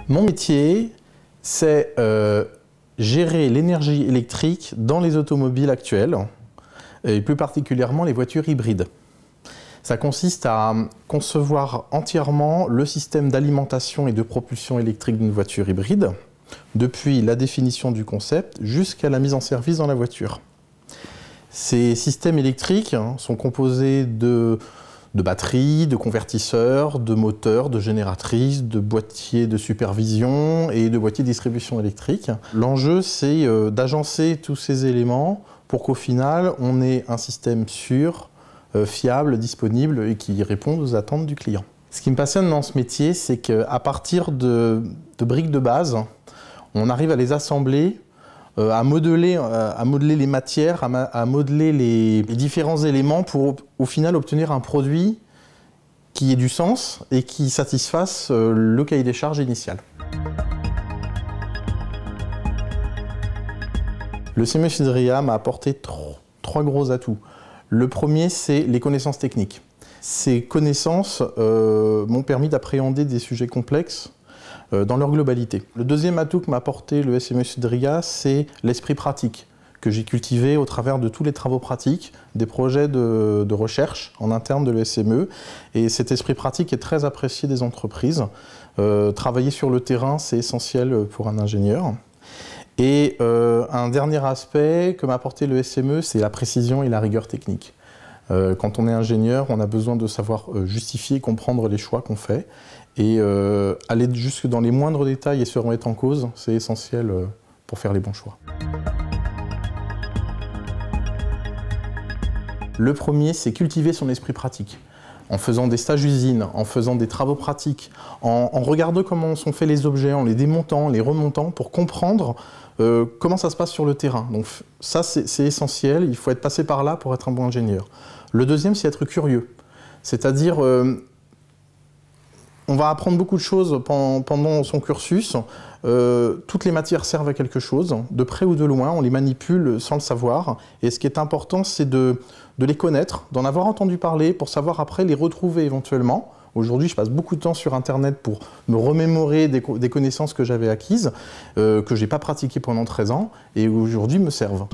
Mon métier, c'est gérer l'énergie électrique dans les automobiles actuelles, et plus particulièrement les voitures hybrides. Ça consiste à concevoir entièrement le système d'alimentation et de propulsion électrique d'une voiture hybride, depuis la définition du concept jusqu'à la mise en service dans la voiture. Ces systèmes électriques sont composés de batteries, de convertisseurs, de moteurs, de génératrices, de boîtiers de supervision et de boîtiers de distribution électrique. L'enjeu, c'est d'agencer tous ces éléments pour qu'au final, on ait un système sûr, fiable, disponible et qui réponde aux attentes du client. Ce qui me passionne dans ce métier, c'est qu'à partir de briques de base, on arrive à les assembler, à modeler les matières, à modeler les différents éléments pour au final obtenir un produit qui ait du sens et qui satisfasse le cahier des charges initial. Le CMU Idria m'a apporté trois gros atouts. Le premier, c'est les connaissances techniques. Ces connaissances m'ont permis d'appréhender des sujets complexes dans leur globalité. Le deuxième atout que m'a apporté le SMU Idria, c'est l'esprit pratique que j'ai cultivé au travers de tous les travaux pratiques, des projets de recherche en interne de l'ESME. Et cet esprit pratique est très apprécié des entreprises. Travailler sur le terrain, c'est essentiel pour un ingénieur. Et un dernier aspect que m'a apporté le SME, c'est la précision et la rigueur technique. Quand on est ingénieur, on a besoin de savoir justifier et comprendre les choix qu'on fait. Et aller jusque dans les moindres détails et se remettre en cause, c'est essentiel pour faire les bons choix. Le premier, c'est cultiver son esprit pratique. En faisant des stages usines, en faisant des travaux pratiques, en regardant comment sont faits les objets, en les démontant, les remontant, pour comprendre comment ça se passe sur le terrain. Donc ça, c'est essentiel, il faut être passé par là pour être un bon ingénieur. Le deuxième, c'est être curieux. C'est-à-dire, on va apprendre beaucoup de choses pendant son cursus. Toutes les matières servent à quelque chose, de près ou de loin, on les manipule sans le savoir. Et ce qui est important, c'est de les connaître, d'en avoir entendu parler pour savoir après les retrouver éventuellement. Aujourd'hui, je passe beaucoup de temps sur Internet pour me remémorer des connaissances que j'avais acquises, que je n'ai pas pratiquées pendant 13 ans et aujourd'hui me servent.